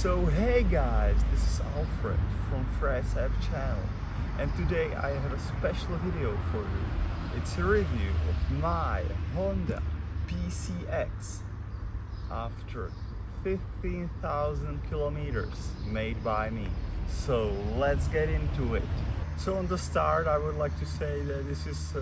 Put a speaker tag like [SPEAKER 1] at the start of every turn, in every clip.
[SPEAKER 1] So hey guys, this is Alfred from Fresh App channel, and today I have a special video for you. It's a review of my Honda PCX after 15,000 kilometers made by me. So let's get into it. So on the start I would like to say that this is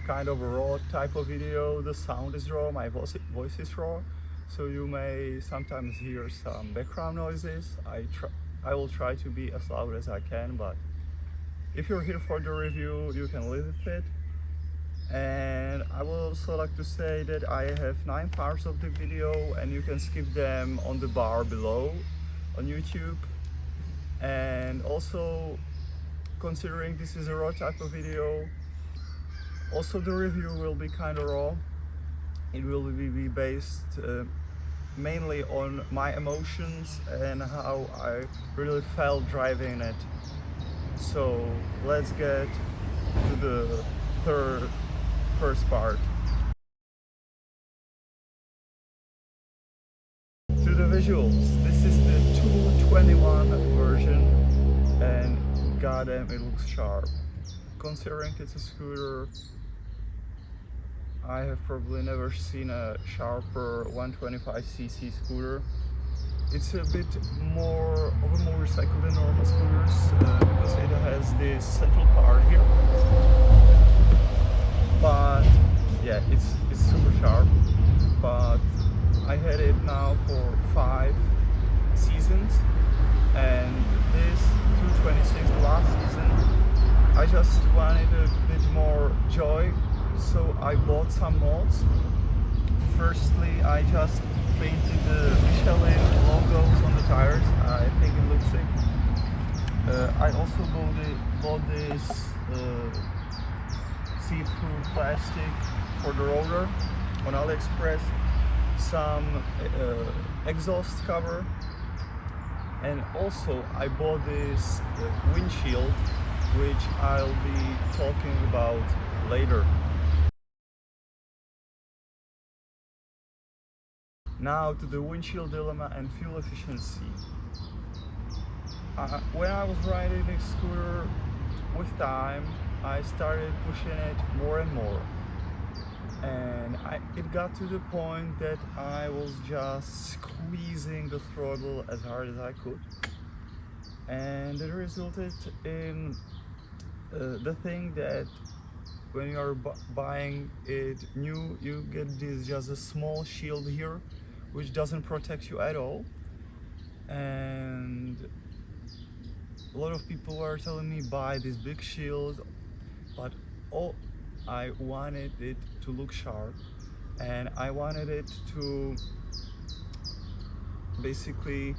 [SPEAKER 1] kind of a raw type of video. The sound is raw, my voice is raw, so you may sometimes hear some background noises. I will try to be as loud as I can, but if you're here for the review you can live with it. And I would also like to say that I have 9 parts of the video and you can skip them on the bar below on YouTube. And also, considering this is a raw type of video, also the review will be kind of raw. It will be based mainly on my emotions and how I really felt driving it. So let's get to the first part. To the visuals, this is the 221 version and goddamn it looks sharp. Considering it's a scooter, I have probably never seen a sharper 125cc scooter. It's a bit more of a motorcycle than normal scooters because it has this central part here. But yeah, it's super sharp. But I had it now for 5 seasons, and this 226, the last season, I just wanted a bit more joy, so I bought some mods. Firstly, I just painted the Michelin logos on the tires. I think it looks sick. I also bought this see-through plastic for the rotor on AliExpress, some exhaust cover, and also I bought this windshield, which I'll be talking about later. Now to the windshield dilemma and fuel efficiency. When I was riding this scooter, with time I started pushing it more and more, and it got to the point that I was just squeezing the throttle as hard as I could, and it resulted in the thing that when you are buying it new, you get this just a small shield here which doesn't protect you at all. And a lot of people were telling me buy this big shield, but I wanted it to look sharp, and I wanted it to basically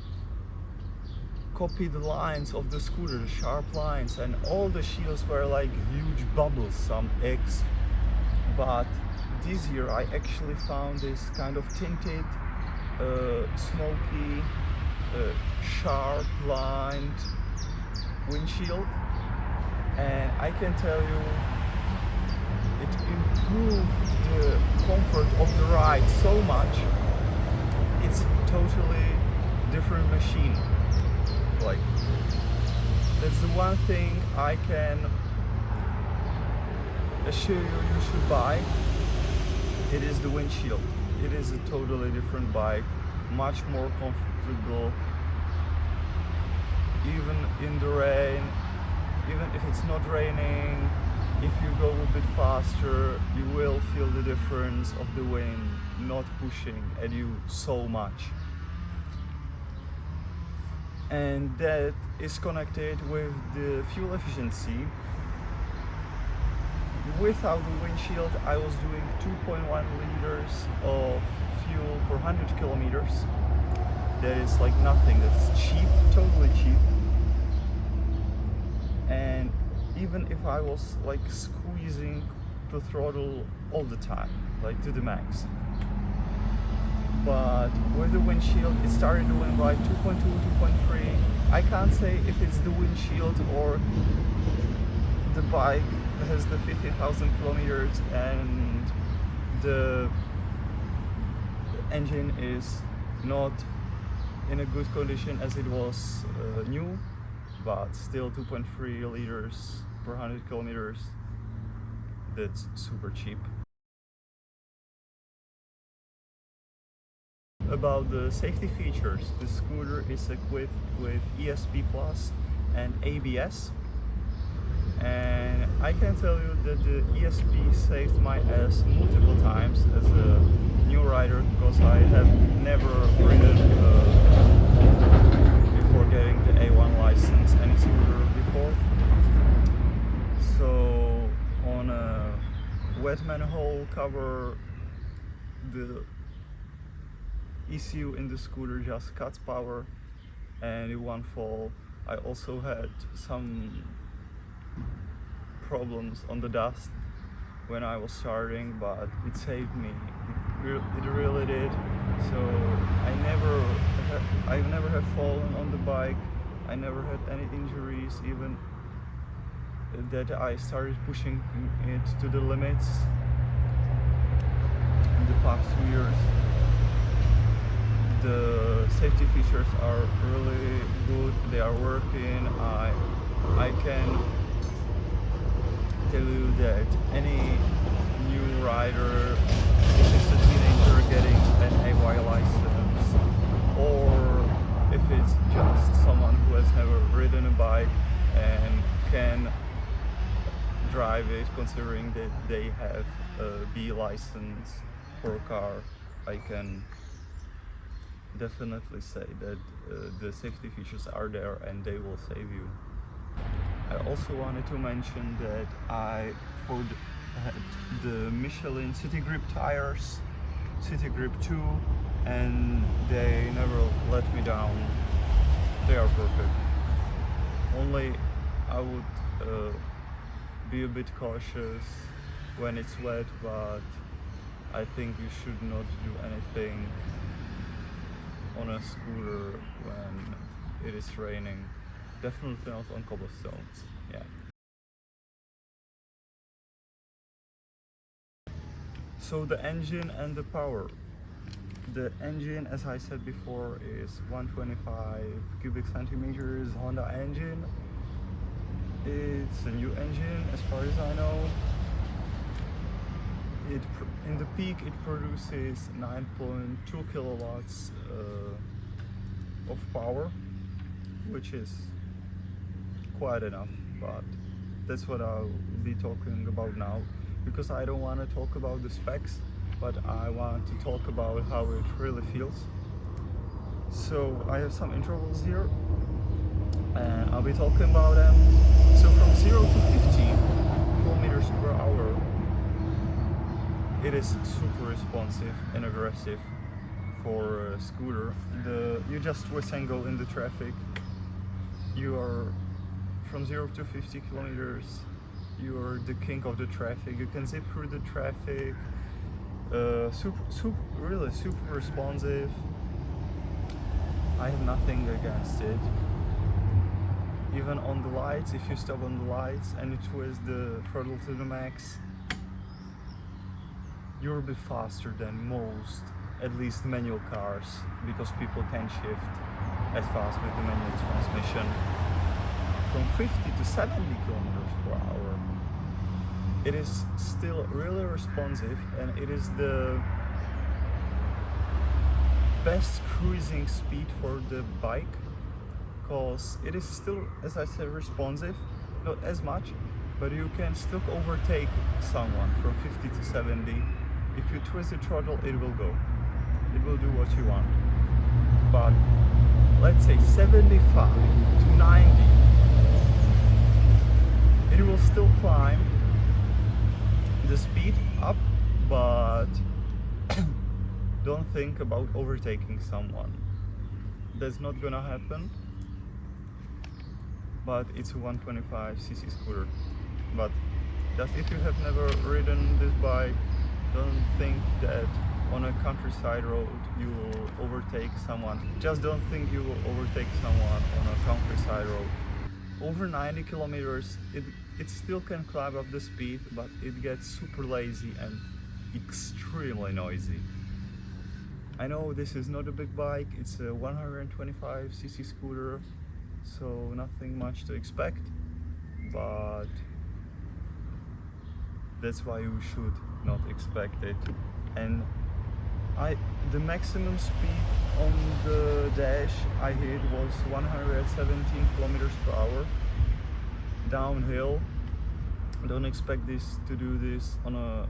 [SPEAKER 1] copy the lines of the scooter, the sharp lines, and all the shields were like huge bubbles, some eggs. But this year I actually found this kind of tinted, smoky, sharp lined windshield, and I can tell you it improved the comfort of the ride so much. It's totally different machine. Like, that's the one thing I can assure you should buy. It is the windshield. It is a totally different bike, much more comfortable, even in the rain, even if it's not raining. If you go a bit faster, you will feel the difference of the wind not pushing at you so much. And that is connected with the fuel efficiency. Without the windshield, I was doing 2.1 liters of fuel per 100 kilometers. That is like nothing. That's cheap, totally cheap. And even if I was like squeezing the throttle all the time, like to the max. But with the windshield, it started doing like 2.2, 2.3. I can't say if it's the windshield or the bike has the 50,000 kilometers and the engine is not in a good condition as it was new, but still 2.3 liters per 100 kilometers. That's super cheap. About the safety features, the scooter is equipped with ESP Plus and ABS, and I can tell you that the ESP saved my ass multiple times as a new rider, because I have never ridden before getting the A1 license any scooter before. So on a wet manhole cover, the ECU in the scooter just cuts power, and in one fall I also had some problems on the dust when I was starting, but it saved me. It really did. So I never have fallen on the bike. I never had any injuries, even that I started pushing it to the limits in the past 2 years. The safety features are really good. They are working. I can tell you that any new rider, if it's a teenager getting an AY license, or if it's just someone who has never ridden a bike and can drive it, considering that they have a B license for a car, I can definitely say that the safety features are there and they will save you. I also wanted to mention that I had the Michelin City Grip tires, City Grip 2, and they never let me down. They are perfect. Only I would be a bit cautious when it's wet, but I think you should not do anything on a scooter when it is raining. Definitely not on cobblestones. Yeah. So the engine and the power. The engine, as I said before, is 125 cubic centimeters Honda engine. It's a new engine as far as I know. In the peak it produces 9.2 kilowatts of power, which is quite enough, but that's what I'll be talking about now, because I don't want to talk about the specs, but I want to talk about how it really feels. So I have some intervals here and I'll be talking about them. So from 0 to 15 kilometers per hour, it is super responsive and aggressive for a scooter. You just twist and go in the traffic. You are from 0 to 50 kilometers, you are the king of the traffic. You can zip through the traffic. Really super responsive. I have nothing against it. Even on the lights, if you stop on the lights and you twist the throttle to the max, you'll be faster than most, at least manual cars, because people can shift as fast with the manual transmission. From 50 to 70 kilometers per hour, it is still really responsive, and it is the best cruising speed for the bike, because it is still, as I said, responsive, not as much, but you can still overtake someone from 50 to 70. If you twist the throttle, it will go. It will do what you want. But let's say 75 to 90, it will still climb the speed up, but don't think about overtaking someone. That's not gonna happen. But it's a 125cc scooter. But just if you have never ridden this bike, don't think that on a countryside road you will overtake someone. Just don't think you will overtake someone on a countryside road. Over 90 kilometers, it still can climb up the speed, but it gets super lazy and extremely noisy. I know this is not a big bike, it's a 125cc scooter, so nothing much to expect, but that's why you should not expect it. And the maximum speed on the dash I hit was 117 kilometers per hour downhill. Don't expect this to do this on a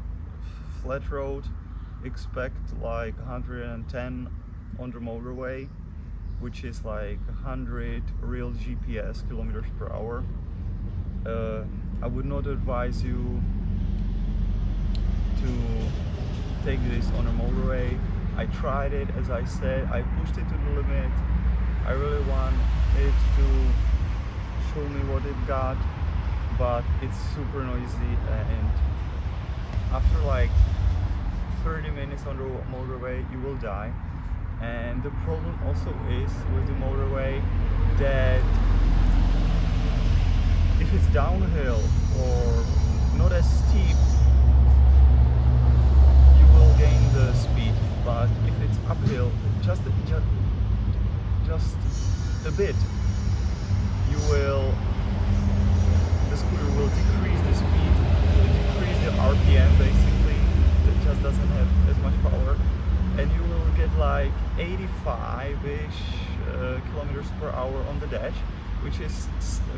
[SPEAKER 1] flat road. Expect like 110 on the motorway, which is like 100 real GPS kilometers per hour. I would not advise you to take this on a motorway. I tried it, as I said, I pushed it to the limit. I really want it to show me what it got, but it's super noisy, and after like 30 minutes on the motorway you will die. And the problem also is with the motorway that if it's downhill or not as steep, you will gain the speed, but if it's uphill just a bit, the scooter will decrease the speed, decrease the RPM basically. It just doesn't have as much power, and you will get like 85-ish kilometers per hour on the dash, which is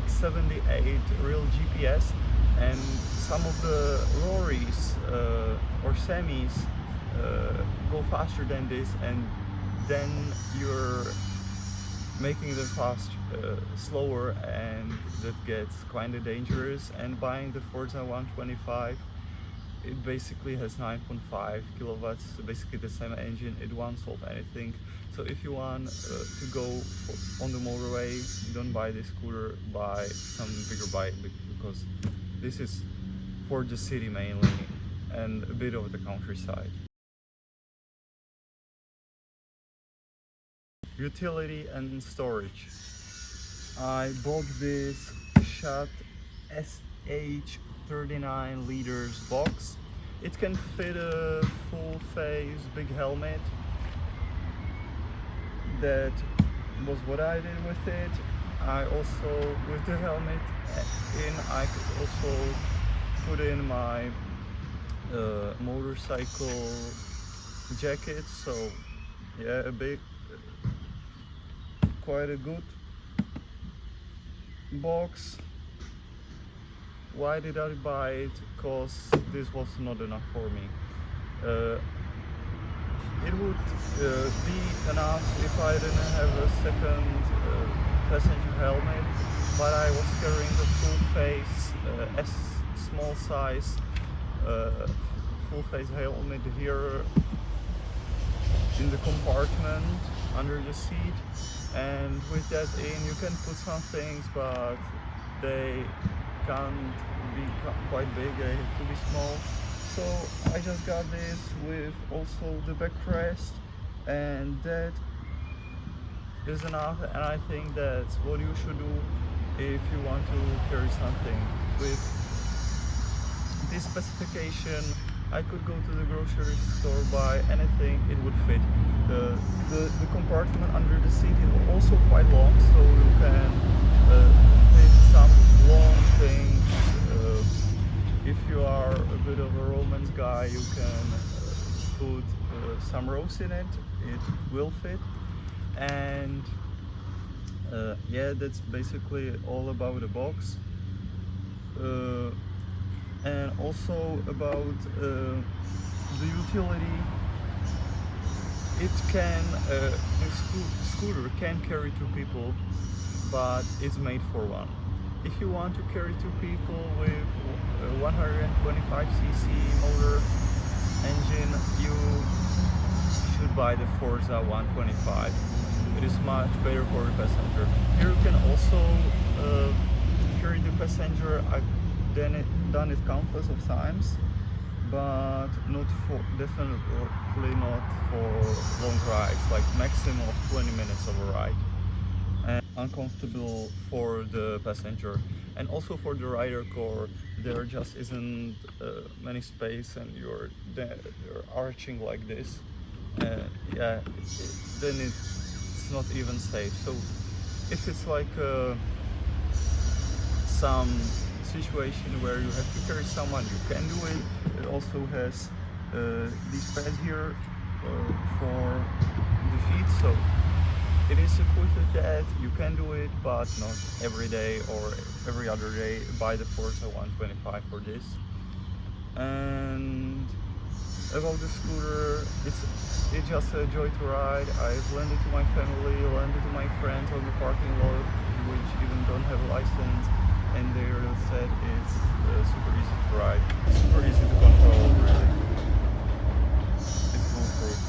[SPEAKER 1] 78 real GPS. And some of the lorries or semis go faster than this, and then you're making them slower, and that gets kind of dangerous. And buying the Forza 125, it basically has 9.5 kilowatts, so basically the same engine. It won't solve anything. So if you want to go on the motorway, don't buy this scooter, buy some bigger bike, because this is for the city mainly and a bit of the countryside. Utility and storage. I bought this Shot SH 39 liters box. It can fit a full face big helmet. That was what I did with it. I also, with the helmet in, I could also put in my motorcycle jacket. So yeah, quite a good box. Why did I buy it? Because this was not enough for me. It would be enough if I didn't have a second passenger helmet, but I was carrying the full face, small size full face helmet here in the compartment under the seat, and with that in you can put some things, but they can't be quite big, they have to be small. So I just got this with also the backrest, and that is enough. And I think that's what you should do if you want to carry something. With this specification, I could go to the grocery store, buy anything, it would fit. The compartment under the seat is also quite long, so you can fit some long things. If you are a bit of a romance guy, you can put some rose in it, it will fit. And yeah, that's basically all about the box. And also about the utility, it can, the scooter can carry two people, but it's made for one. If you want to carry two people with a 125cc motor engine, you should buy the Forza 125. It is much better for the passenger. Here you can also carry the passenger. I've done it countless of times, but definitely not for long rides, like maximum of 20 minutes of a ride. And uncomfortable for the passenger, and also for the rider core. There just isn't many space, and you're arching like this. yeah, then it's not even safe. So if it's like some situation where you have to carry someone, you can do it. It also has these pads here for the feet, so it is equipped with that. You can do it, but not every day or every other day. Buy the Forza 125 for this. And about the scooter, it's just a joy to ride. I've lent it to my family, lent it to my friends on the parking lot, which even don't have a license, and they really said it's super easy to ride, super easy to control, really. It's foolproof.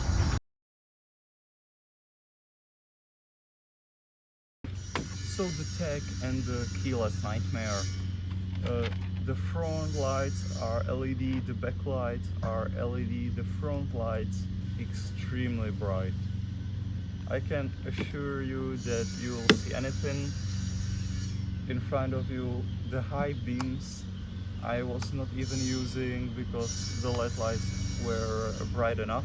[SPEAKER 1] So the tech and the keyless nightmare. The front lights are LED, the back lights are LED, the front lights extremely bright. I can assure you that you will see anything in front of you. The high beams I was not even using because the LED lights were bright enough.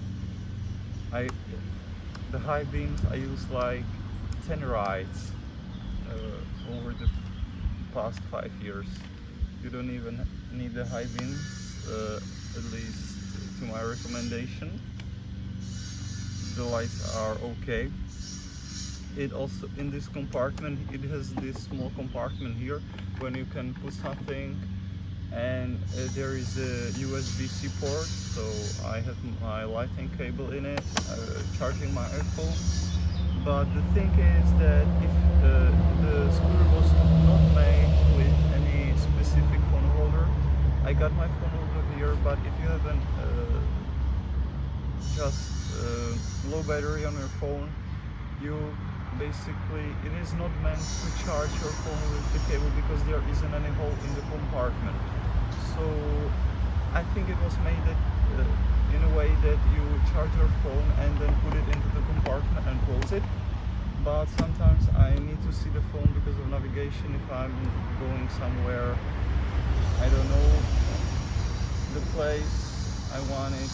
[SPEAKER 1] The high beams I used like 10 rides over the past 5 years. You don't even need the high beams, at least to my recommendation. The lights are okay. It also, in this compartment, it has this small compartment here when you can put something, and there is a USB-C port, so I have my lighting cable in it, charging my iPhone. But the thing is that if the scooter was not made with any specific phone holder, I got my phone holder here, but if you have an just low battery on your phone, it is not meant to charge your phone with the cable because there isn't any hole in the compartment. So I think it was made that, in a way that you charge your phone and then put it into the compartment and close it. But sometimes I need to see the phone because of navigation. If I'm going somewhere, I don't know the place I wanted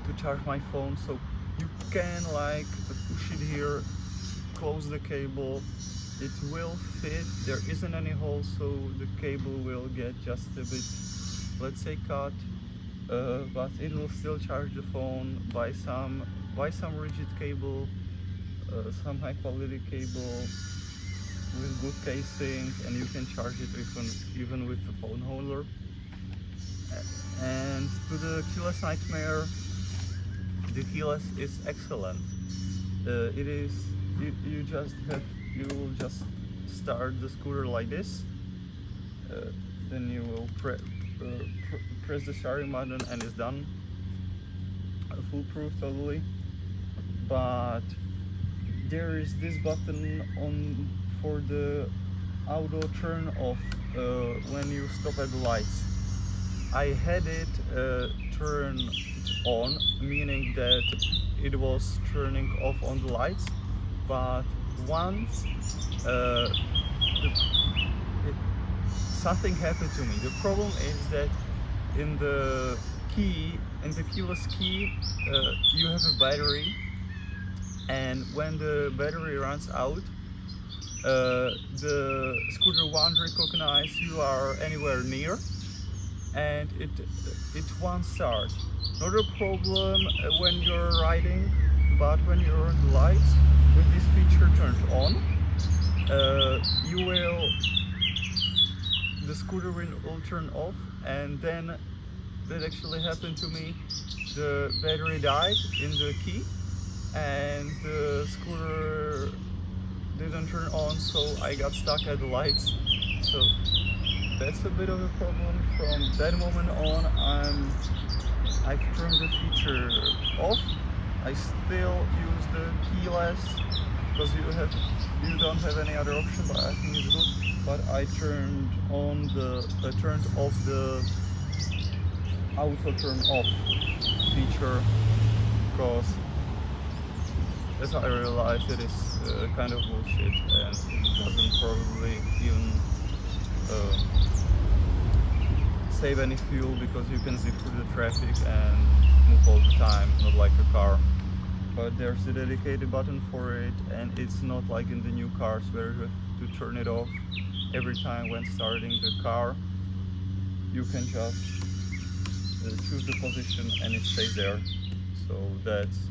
[SPEAKER 1] to charge my phone, so you can like push it here, close the cable, it will fit, there isn't any hole, so the cable will get just a bit, let's say, cut, but it will still charge the phone. Buy some rigid cable, some high quality cable with good casing, and you can charge it even with the phone holder. And to the keyless nightmare, the keyless is excellent. It is, you will just start the scooter like this, then you will press the starting button and it's done. Foolproof totally. But there is this button on for the auto turn off when you stop at the lights. I had it turned on, meaning that it was turning off on the lights, but once something happened to me. The problem is that in the keyless key, you have a battery, and when the battery runs out, the scooter won't recognize you are anywhere near, and it won't start. Not a problem when you're riding, but when you're on the lights, with this feature turned on, the scooter will turn off, and then that actually happened to me. The battery died in the key, and the scooter didn't turn on, so I got stuck at the lights. So that's a bit of a problem. From that moment on, I've turned the feature off. I still use the keyless because you don't have any other option, but I think it's good. But I turned off the auto turn off feature because, as I realized, it is kind of bullshit, and it doesn't probably even save any fuel because you can zip through the traffic and move all the time, not like a car. but there's a dedicated button for it, and it's not like in the new cars where you have to turn it off every time when starting the car. You can just choose the position and it stays there. So that's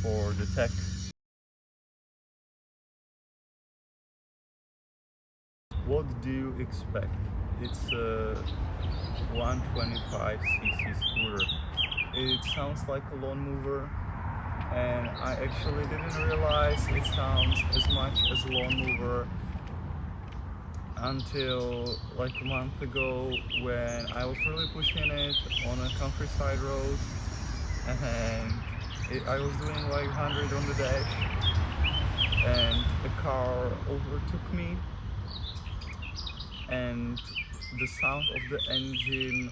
[SPEAKER 1] for the tech. What do you expect? It's a 125cc scooter. It sounds like a lawn mover, and I actually didn't realize it sounds as much as a lawn mover until like a month ago, when I was really pushing it on a countryside road, and I was doing like 100 on the dash, and a car overtook me, and the sound of the engine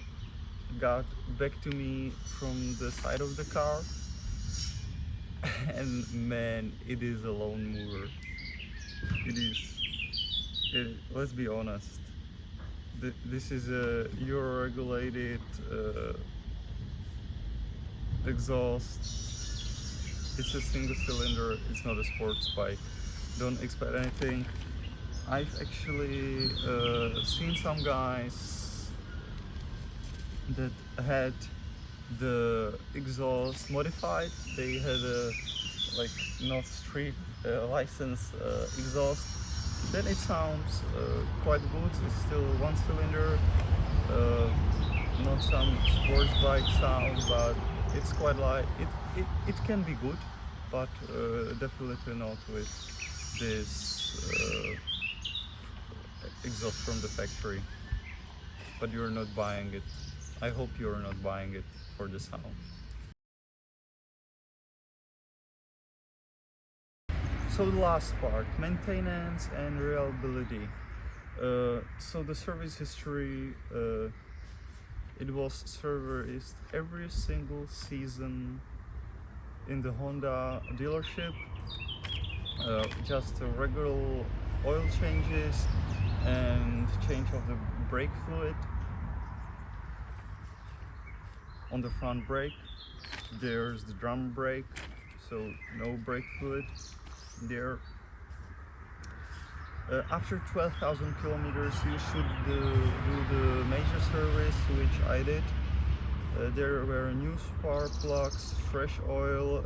[SPEAKER 1] got back to me from the side of the car. And man, it is a lawn mover. It is. Let's be honest. This is a Euro regulated exhaust. It's a single cylinder. It's not a sports bike. Don't expect anything. I've actually seen some guys that had the exhaust modified. They had a like not street license exhaust. Then it sounds quite good. It's still one cylinder, not some sports bike sound, but it's quite like it can be good, but definitely not with this exhaust from the factory. But you're not buying it. I hope you're not buying it for the sound. So the last part, maintenance and reliability. So the service history, it was serviced every single season in the Honda dealership. Just regular oil changes and change of the brake fluid on the front brake. There's the drum brake, so no brake fluid there. After 12,000 kilometers, you should do the major service, which I did. There were new spark plugs, fresh oil,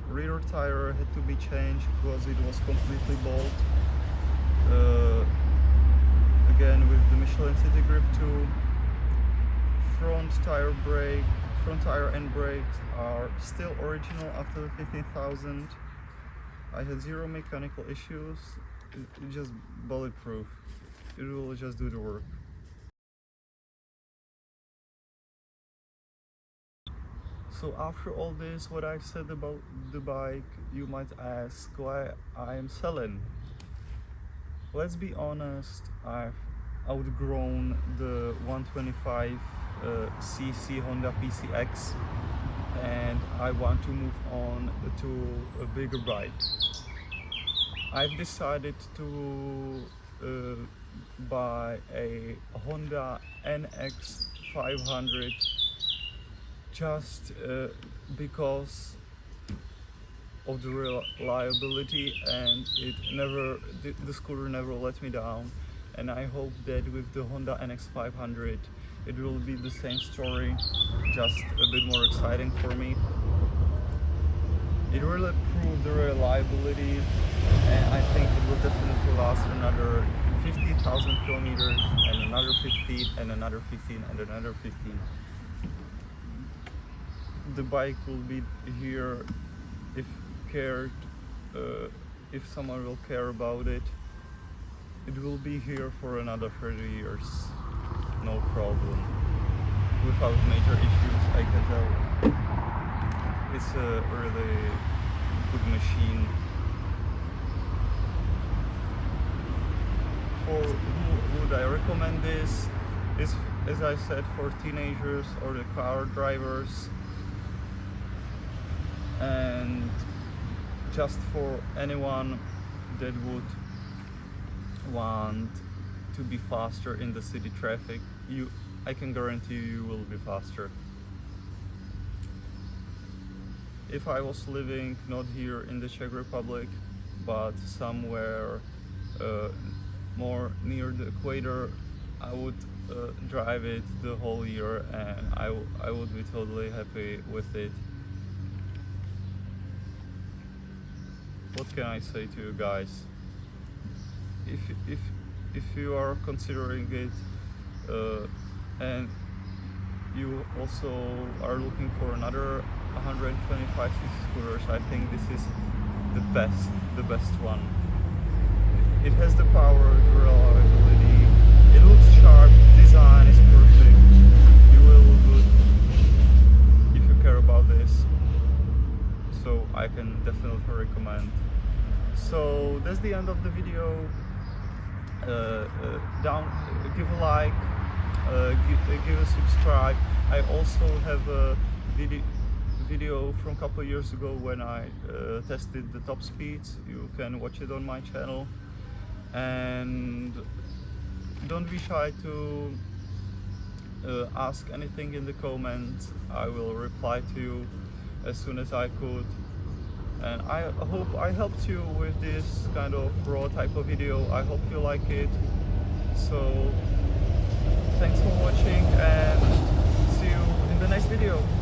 [SPEAKER 1] rear tire had to be changed because it was completely bald. Again with the Michelin City Grip 2. Front tire and brakes are still original after 15,000. I had zero mechanical issues. It's just bulletproof. It will just do the work. So after all this, what I've said about the bike, you might ask why I am selling. Let's be honest, I've outgrown the 125cc Honda PCX, and I want to move on to a bigger bike. I've decided to buy a Honda NX 500 just because of the reliability, and the scooter never let me down. And I hope that with the Honda NX 500 it will be the same story, just a bit more exciting for me. It really proved the reliability, and I think it will definitely last another 50,000 kilometers, and another 15, and another 15, and another 15. The bike will be here if cared, if someone will care about it. It will be here for another 30 years, no problem, without major issues. I can tell it's a really good machine. For who would I recommend this? Is, as I said, for teenagers or the car drivers, and just for anyone that would want to be faster in the city traffic. I can guarantee you will be faster. if I was living not here in the Czech Republic but somewhere more near the equator, I would drive it the whole year, and I would be totally happy with it. What can I say to you guys? If you are considering it and you also are looking for another 125cc scooters, I think this is the best one. It has the power, the reliability, it looks sharp, design is perfect, you will look good if you care about this, so I can definitely recommend. So that's the end of the video. Give a like, give a subscribe. I also have a video from a couple of years ago when I tested the top speeds. You can watch it on my channel, and don't be shy to ask anything in the comments. I will reply to you as soon as I could. And I hope I helped you with this kind of raw type of video. I hope you like it. So thanks for watching, and see you in the next video.